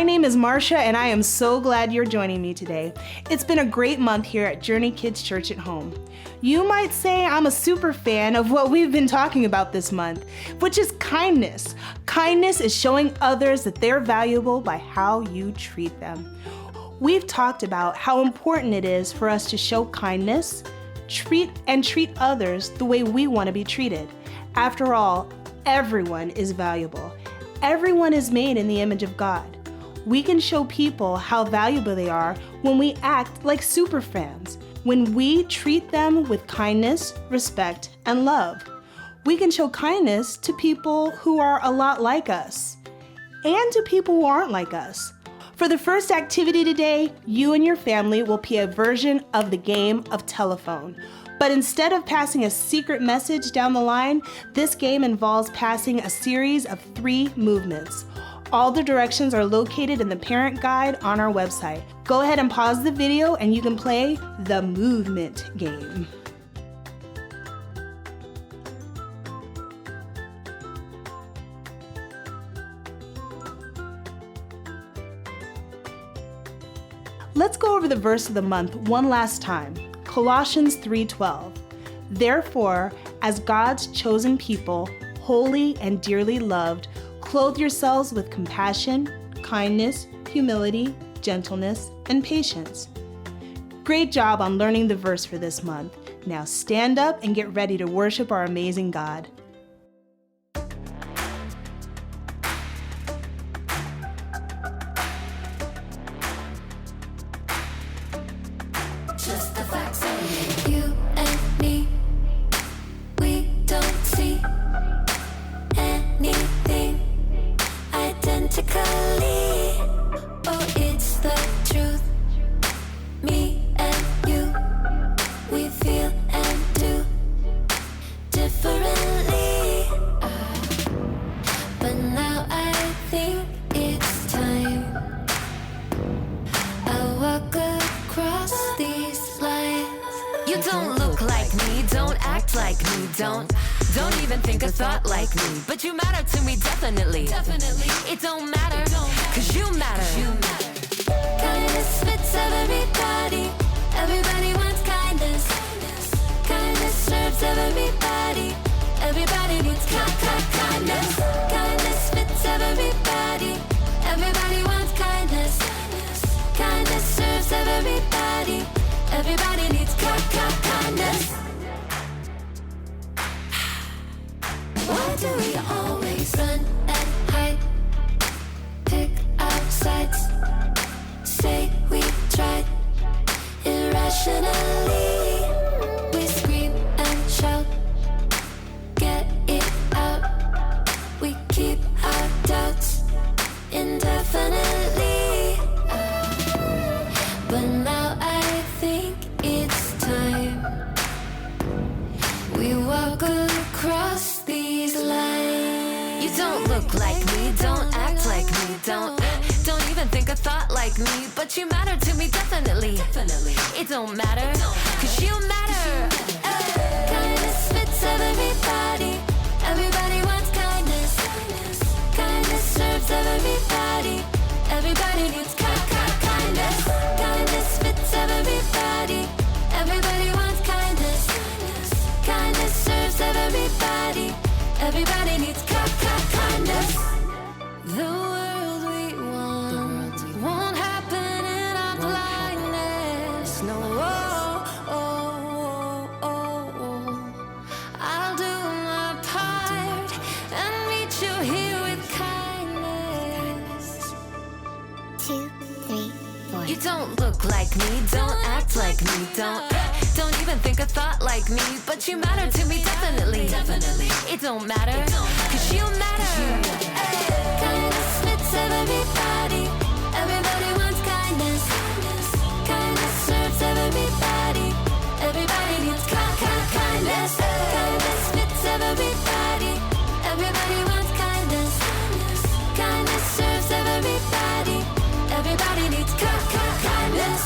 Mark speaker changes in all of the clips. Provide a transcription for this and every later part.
Speaker 1: My name is Marsha, and I am so glad you're joining me today. It's been a great month here at Journey Kids Church at Home. You might say I'm a super fan of what we've been talking about this month, which is kindness. Kindness is showing others that they're valuable by how you treat them. We've talked about how important it is for us to show kindness, treat others the way we want to be treated. After all, everyone is valuable. Everyone is made in the image of God. We can show people how valuable they are when we act like super fans, when we treat them with kindness, respect, and love. We can show kindness to people who are a lot like us and to people who aren't like us. For the first activity today, you and your family will play a version of the game of telephone. But instead of passing a secret message down the line, this game involves passing a series of 3 movements. All the directions are located in the parent guide on our website. Go ahead and pause the video and you can play the movement game. Let's go over the verse of the month one last time. Colossians 3:12. Therefore, as God's chosen people, holy and dearly loved, clothe yourselves with compassion, kindness, humility, gentleness, and patience. Great job on learning the verse for this month. Now stand up and get ready to worship our amazing God.
Speaker 2: Just the facts of you and me. We don't see anything identically. Oh, it's the truth. Me and you, we feel and do differently. But now I think it's time I walk across these lines. You don't look like me, don't act like me, don't even think a thought like me. But you matter to me, definitely. It don't matter, cause you matter. Kindness fits everybody. Everybody wants kindness. Kindness serves everybody. Everybody needs kindness. Kindness fits everybody. Everybody wants kindness. Kindness serves everybody. Everybody needs kindness. Why do we always run and hide? Pick our sides. Say we tried. Irrationally, we scream and shout. Get it out. We keep our doubts indefinitely. But now I think it's time we walk across these lines. You don't look like me, don't act like me, don't even think a thought like me. But you matter to me, definitely. It don't matter, cause you matter. Kindness fits everybody. Everybody wants kindness. Kindness serves everybody. Everybody needs kindness. Kindness fits everybody. Everybody wants kindness. Kindness serves everybody. Everybody needs kindness. The world we want won't happen in our blindness. No, I'll do my part and meet you here with kindness.
Speaker 3: 2, 3, 4.
Speaker 2: You don't look like me, don't act like me, don't even think a thought like me. But you matter to me, definitely. It don't matter, cause you matter. Kindness fits everybody. Everybody wants kindness. Kindness serves everybody. Everybody needs kindness. Kindness fits everybody. Everybody wants kindness. Kindness serves everybody. Everybody needs kindness.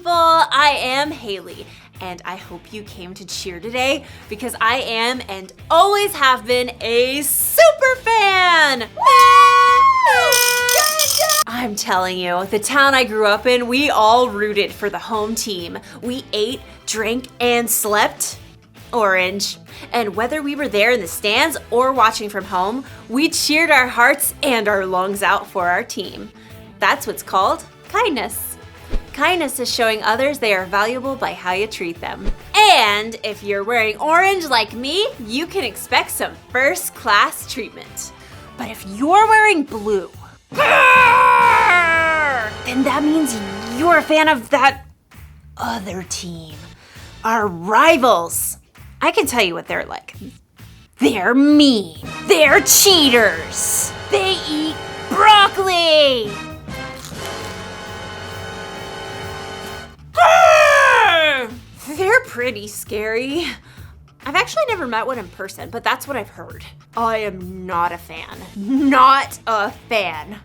Speaker 4: people, I am Haley, and I hope you came to cheer today because I am and always have been a super fan! I'm telling you, the town I grew up in, we all rooted for the home team. We ate, drank, and slept orange. And whether we were there in the stands or watching from home, we cheered our hearts and our lungs out for our team. That's what's called kindness. Kindness is showing others they are valuable by how you treat them. And if you're wearing orange like me, you can expect some first-class treatment. But if you're wearing blue, then that means you're a fan of that other team. Our rivals. I can tell you what they're like. They're mean. They're cheaters. They eat broccoli. They're pretty scary. I've actually never met one in person, but that's what I've heard. I am not a fan. Not a fan.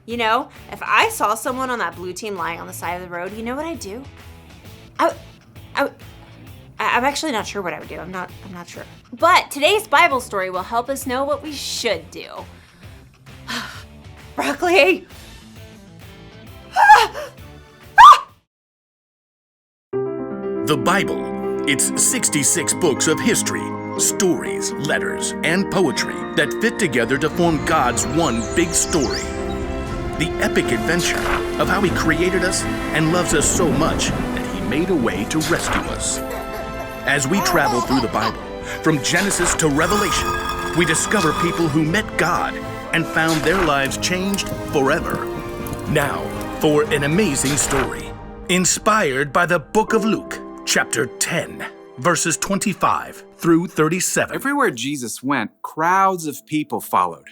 Speaker 4: You know, if I saw someone on that blue team lying on the side of the road, you know what I'd do? I'm actually not sure what I would do. I'm not sure. But today's Bible story will help us know what we should do. Broccoli!
Speaker 5: The Bible. It's 66 books of history, stories, letters, and poetry that fit together to form God's one big story. The epic adventure of how He created us and loves us so much that He made a way to rescue us. As we travel through the Bible, from Genesis to Revelation, we discover people who met God and found their lives changed forever. Now, for an amazing story, inspired by the book of Luke, chapter 10, verses 25 through 37.
Speaker 6: Everywhere Jesus went, crowds of people followed.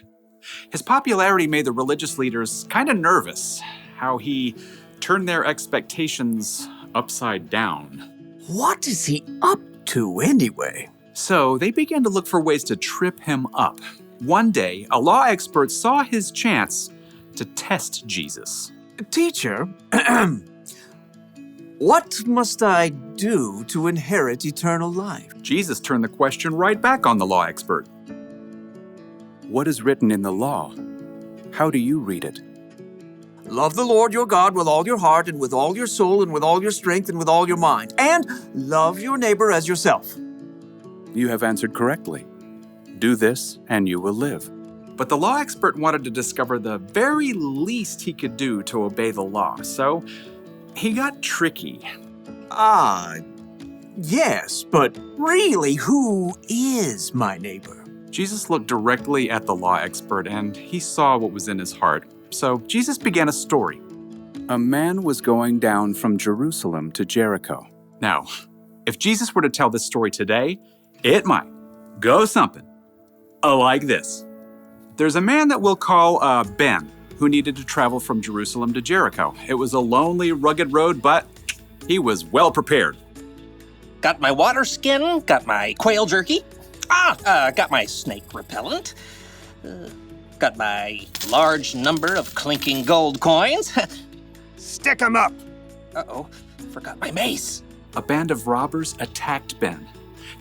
Speaker 6: His popularity made the religious leaders kind of nervous, how he turned their expectations upside down.
Speaker 7: What is he up to anyway?
Speaker 6: So they began to look for ways to trip him up. One day, a law expert saw his chance to test Jesus.
Speaker 7: Teacher, what must I do to inherit eternal life?
Speaker 6: Jesus turned the question right back on the law expert. What is written in the law? How do you read it?
Speaker 7: Love the Lord your God with all your heart and with all your soul and with all your strength and with all your mind. And love your neighbor as yourself.
Speaker 6: You have answered correctly. Do this and you will live. But the law expert wanted to discover the very least he could do to obey the law, so he got tricky.
Speaker 7: Yes, but really, who is my neighbor?
Speaker 6: Jesus looked directly at the law expert and he saw what was in his heart. So Jesus began a story. A man was going down from Jerusalem to Jericho. Now, if Jesus were to tell this story today, it might go something like this. There's a man that we'll call Ben, who needed to travel from Jerusalem to Jericho. It was a lonely, rugged road, but he was well prepared.
Speaker 8: Got my water skin, got my quail jerky, got my snake repellent, got my large number of clinking gold coins.
Speaker 9: Stick 'em up!
Speaker 8: Uh-oh, forgot my mace.
Speaker 6: A band of robbers attacked Ben.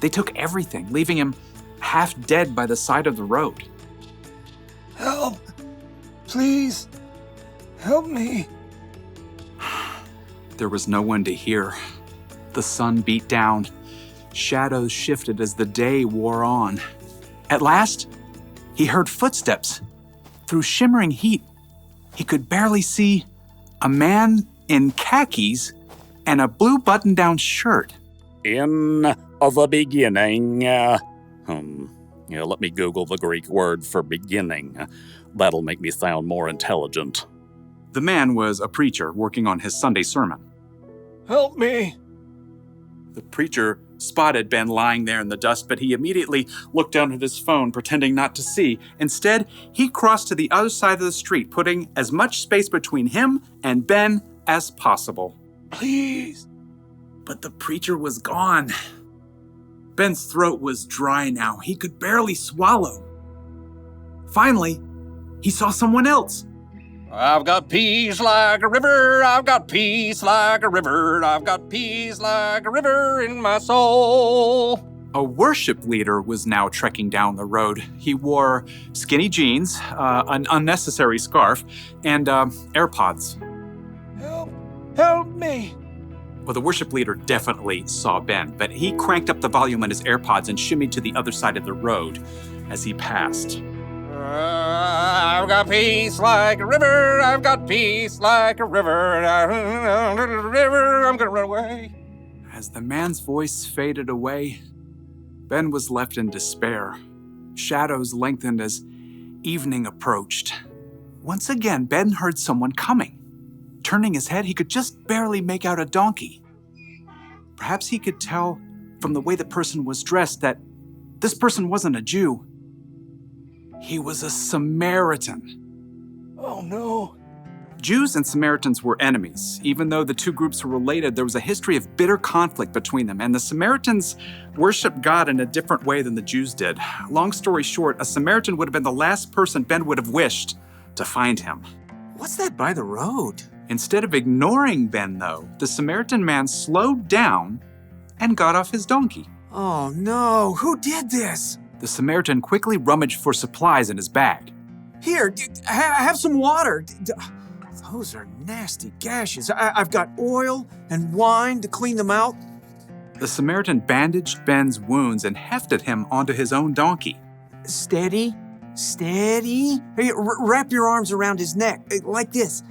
Speaker 6: They took everything, leaving him half dead by the side of the road.
Speaker 9: Help! Please, help me.
Speaker 6: There was no one to hear. The sun beat down. Shadows shifted as the day wore on. At last, he heard footsteps. Through shimmering heat, he could barely see a man in khakis and a blue button-down shirt.
Speaker 10: In the beginning, let me Google the Greek word for beginning. That'll make me sound more intelligent.
Speaker 6: The man was a preacher working on his Sunday sermon.
Speaker 9: Help me!
Speaker 6: The preacher spotted Ben lying there in the dust, but he immediately looked down at his phone, pretending not to see. Instead, he crossed to the other side of the street, putting as much space between him and Ben as possible.
Speaker 9: Please!
Speaker 6: But the preacher was gone. Ben's throat was dry now. He could barely swallow. Finally, he saw someone else.
Speaker 8: I've got peace like a river, I've got peace like a river, I've got peace like a river in my soul.
Speaker 6: A worship leader was now trekking down the road. He wore skinny jeans, an unnecessary scarf, and AirPods.
Speaker 9: Help me!
Speaker 6: Well, the worship leader definitely saw Ben, but he cranked up the volume on his AirPods and shimmied to the other side of the road as he passed.
Speaker 8: I've got peace like a river, I've got peace like a river, I'm gonna run away.
Speaker 6: As the man's voice faded away, Ben was left in despair. Shadows lengthened as evening approached. Once again, Ben heard someone coming. Turning his head, he could just barely make out a donkey. Perhaps he could tell from the way the person was dressed that this person wasn't a Jew. He was a Samaritan.
Speaker 9: Oh no.
Speaker 6: Jews and Samaritans were enemies. Even though the two groups were related, there was a history of bitter conflict between them, and the Samaritans worshiped God in a different way than the Jews did. Long story short, a Samaritan would have been the last person Ben would have wished to find him.
Speaker 7: What's that by the road?
Speaker 6: Instead of ignoring Ben, though, the Samaritan man slowed down and got off his donkey.
Speaker 7: Oh no, who did this?
Speaker 6: The Samaritan quickly rummaged for supplies in his bag.
Speaker 7: Here, have some water. Those are nasty gashes. I've got oil and wine to clean them out.
Speaker 6: The Samaritan bandaged Ben's wounds and hefted him onto his own donkey.
Speaker 7: Steady, steady. Hey, wrap your arms around his neck, like this.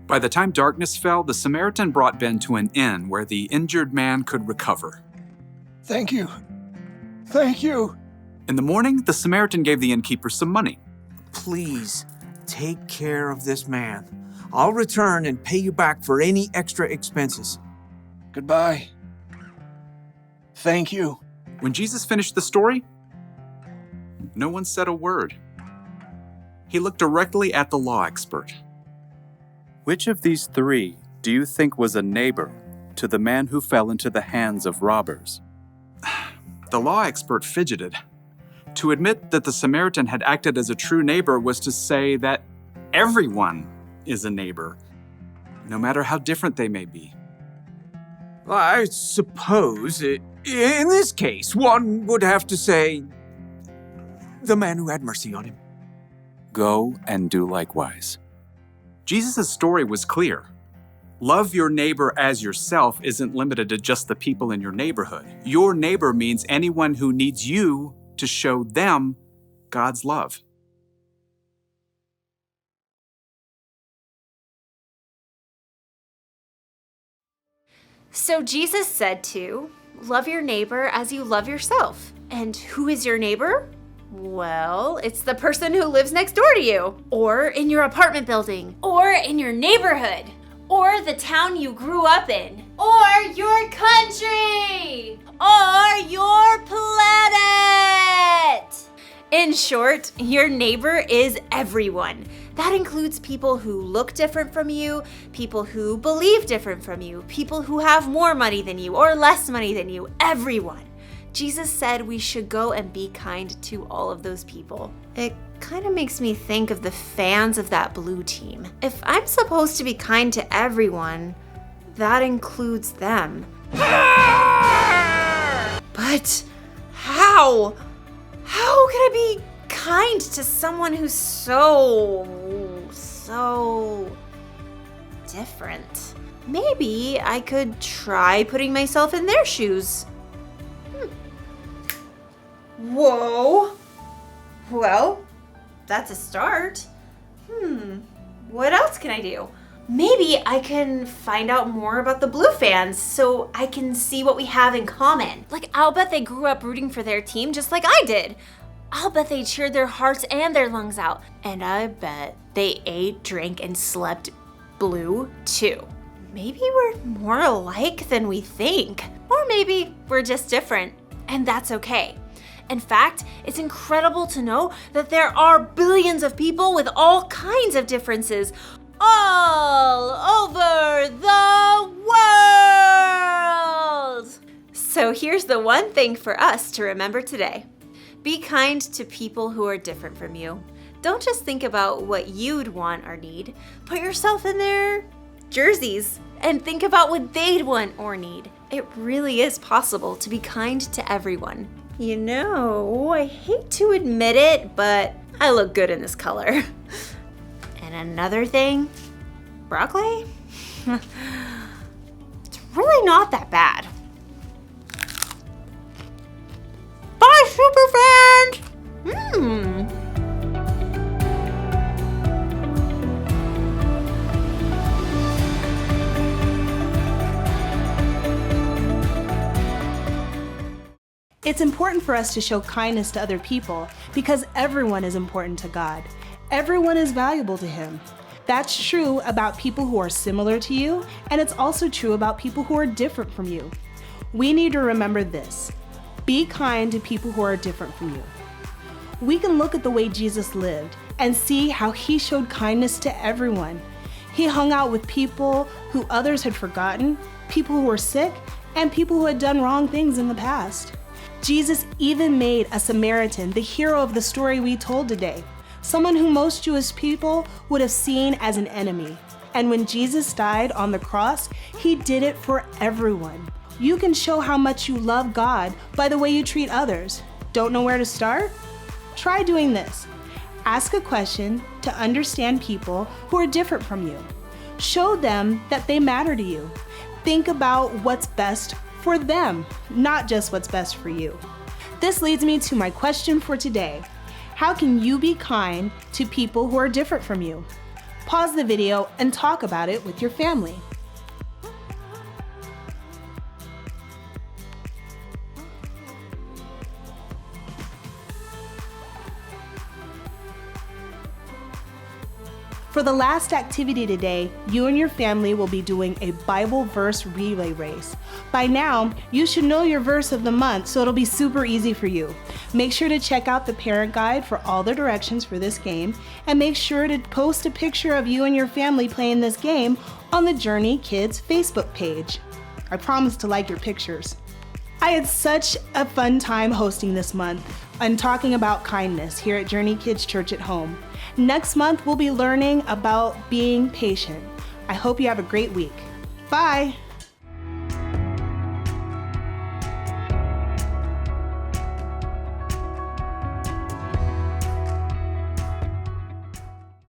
Speaker 6: By the time darkness fell, the Samaritan brought Ben to an inn where the injured man could recover.
Speaker 9: Thank you. Thank you.
Speaker 6: In the morning, the Samaritan gave the innkeeper some money.
Speaker 7: Please, take care of this man. I'll return and pay you back for any extra expenses.
Speaker 9: Goodbye. Thank you.
Speaker 6: When Jesus finished the story, no one said a word. He looked directly at the law expert. Which of these three do you think was a neighbor to the man who fell into the hands of robbers? The law expert fidgeted. To admit that the Samaritan had acted as a true neighbor was to say that everyone is a neighbor, no matter how different they may be.
Speaker 7: I suppose, in this case, one would have to say, the man who had mercy on him.
Speaker 6: Go and do likewise. Jesus' story was clear. Love your neighbor as yourself isn't limited to just the people in your neighborhood. Your neighbor means anyone who needs you to show them God's love.
Speaker 4: So Jesus said to love your neighbor as you love yourself. And who is your neighbor? Well, it's the person who lives next door to you, or in your apartment building, or in your neighborhood, or the town you grew up in, or your country, or your planet. In short, your neighbor is everyone. That includes people who look different from you, people who believe different from you, people who have more money than you or less money than you, everyone. Jesus said we should go and be kind to all of those people. It kind of makes me think of the fans of that blue team. If I'm supposed to be kind to everyone, that includes them. But how? How can I be kind to someone who's so different? Maybe I could try putting myself in their shoes. Whoa. Well, that's a start. What else can I do? Maybe I can find out more about the Blue fans so I can see what we have in common. Like, I'll bet they grew up rooting for their team just like I did. I'll bet they cheered their hearts and their lungs out. And I bet they ate, drank, and slept blue too. Maybe we're more alike than we think. Or maybe we're just different, and that's okay. In fact, it's incredible to know that there are billions of people with all kinds of differences all over the world. So here's the one thing for us to remember today. Be kind to people who are different from you. Don't just think about what you'd want or need. Put yourself in their jerseys and think about what they'd want or need. It really is possible to be kind to everyone. You know, I hate to admit it, but I look good in this color. And another thing, broccoli? It's really not that bad. Bye, superfans!
Speaker 1: It's important for us to show kindness to other people because everyone is important to God. Everyone is valuable to Him. That's true about people who are similar to you, and it's also true about people who are different from you. We need to remember this. Be kind to people who are different from you. We can look at the way Jesus lived and see how He showed kindness to everyone. He hung out with people who others had forgotten, people who were sick, and people who had done wrong things in the past. Jesus even made a Samaritan the hero of the story we told today, someone who most Jewish people would have seen as an enemy. And when Jesus died on the cross, He did it for everyone. You can show how much you love God by the way you treat others. Don't know where to start? Try doing this. Ask a question to understand people who are different from you. Show them that they matter to you. Think about what's best for them, not just what's best for you. This leads me to my question for today. How can you be kind to people who are different from you? Pause the video and talk about it with your family. For the last activity today, you and your family will be doing a Bible verse relay race. By now, you should know your verse of the month, so it'll be super easy for you. Make sure to check out the parent guide for all the directions for this game, and make sure to post a picture of you and your family playing this game on the Journey Kids Facebook page. I promise to like your pictures. I had such a fun time hosting this month and talking about kindness here at Journey Kids Church at Home. Next month, we'll be learning about being patient. I hope you have a great week. Bye!